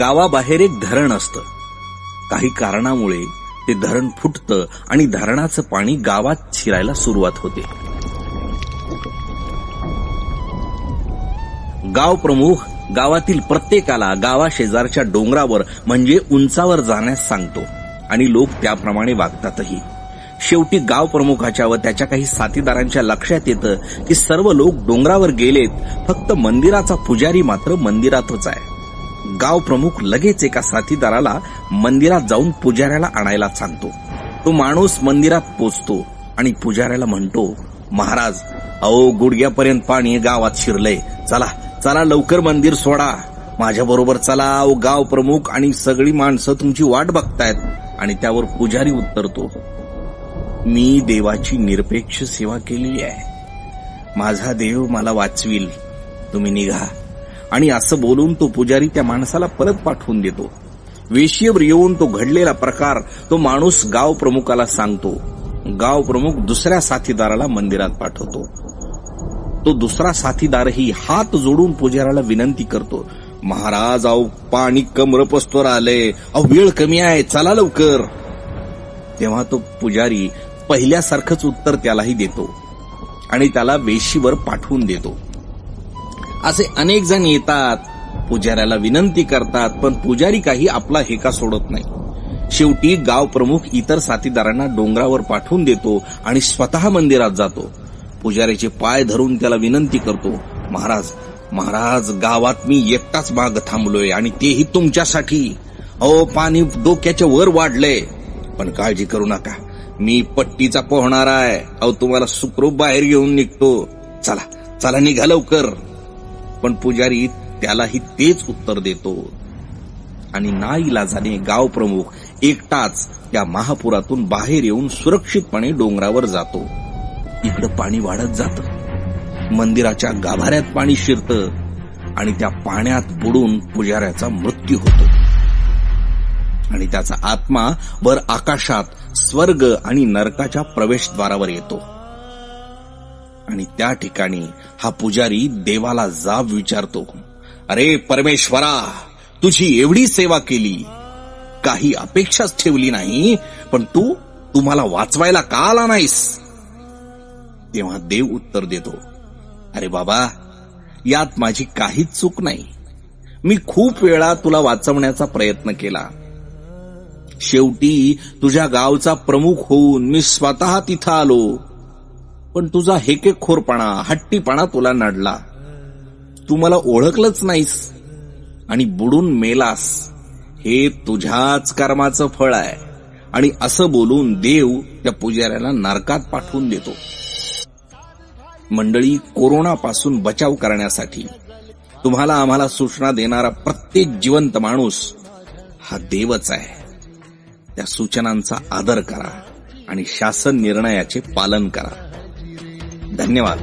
गावाबाहेर एक धरण असतं. काही कारणामुळे ते धरण फुटतं आणि धरणाचं पाणी गावात शिरायला सुरुवात होते. गाव प्रमुख गावातील प्रत्येकाला गावाशेजारच्या डोंगरावर म्हणजे उंचावर जाण्यास सांगतो आणि लोक त्याप्रमाणे वागतातही. शेवटी गाव प्रमुखाच्या व त्याच्या काही साथीदारांच्या लक्षात येतं की सर्व लोक डोंगरावर गेलेत, फक्त मंदिराचा पुजारी मात्र मंदिरातच आहे. गाव प्रमुख लगेच एका साथीदाराला मंदिरात जाऊन पुजाऱ्याला आणायला सांगतो. तो माणूस मंदिरात पोचतो आणि पुजाऱ्याला म्हणतो, महाराज, अहो गुडघ्यापर्यंत पाणी गावात शिरलंय, चला चला लवकर मंदिर सोडा, माझ्या बरोबर चला. अहो गाव प्रमुख आणि सगळी माणसं तुमची वाट बघतायत. आणि त्यावर पुजारी उत्तरतो, मी देवाची निरपेक्ष सेवा केलेली आहे, माझा देव मला वाचविल, तुम्ही निघा. आणि असं बोलून तो पुजारी त्या माणसाला परत पाठवून देतो. वेशीवर येऊन तो घडलेला प्रकार तो माणूस गाव प्रमुखाला सांगतो. गाव प्रमुख दुसऱ्या साथीदाराला मंदिरात पाठवतो. तो दुसरा साथीदारही हात जोडून पुजाऱ्याला विनंती करतो, महाराज, अहो पाणी कमरपस्तोर आलंय, अहो वेळ कमी आहे, चला लवकर. तेव्हा तो पुजारी पहिल्यासारखंच उत्तर त्यालाही देतो आणि त्याला वेशीवर पाठवून देतो. असे अनेक जण येतात, पुजाऱ्याला विनंती करतात, पण पुजारी काही आपला हेका सोडत नाही. शेवटी गाव प्रमुख इतर साथीदारांना डोंगरावर पाठवून देतो आणि स्वतः मंदिरात जातो. पुजाऱ्याचे पाय धरून त्याला विनंती करतो, महाराज, महाराज, गावात मी एकटाच माग थांबलोय आणि तेही तुमच्यासाठी. अहो पाणी डोक्याच्या वर वाढलंय, पण काळजी करू नका, मी पट्टीचा पोहणार आहे, अहो तुम्हाला सुखरूप बाहेर घेऊन निघतो, चला चला निघा लवकर. पण पुजारी त्यालाही तेच उत्तर देतो आणि नाईलाजाने गाव प्रमुख एकटाच त्या महापुरातून बाहेर येऊन सुरक्षितपणे डोंगरावर जातो. इकडं पाणी वाढत जातं, मंदिराच्या गाभाऱ्यात पाणी शिरतं आणि त्या पाण्यात बुडून पुजाऱ्याचा मृत्यू होतो आणि त्याचा आत्मा वर आकाशात स्वर्ग आणि नरकाच्या प्रवेशद्वारावर येतो. आणि त्या ठिकाणी हा पुजारी देवाला जाब विचारतो, अरे परमेश्वरा, तुझी एवढी सेवा केली, काही अपेक्षाच ठेवली नाही, पण तू मला वाचवायला का आला नाहीस? तेव्हा देव उत्तर देतो, अरे बाबा, यात माझी काहीच चूक नाही, मी खूप वेळा तुला वाचवण्याचा प्रयत्न केला, शेवटी तुझ्या गावचा प्रमुख होऊन मी स्वतः तिथं आलो, पण तुझा हेकेखोरपणा, हट्टीपणा तुला नडला, तू मला ओळखलंच नाहीस आणि बुडून मेलास, हे तुझ्याच कर्माचं फळ आहे. आणि असं बोलून देव त्या पुजाऱ्याला नरकात पाठवून देतो. मंडळी, कोरोनापासून बचाव करण्यासाठी तुम्हाला आम्हाला सूचना देणारा प्रत्येक जिवंत माणूस हा देवच आहे. त्या सूचनांचा आदर करा आणि शासन निर्णयाचे पालन करा. धन्यवाद.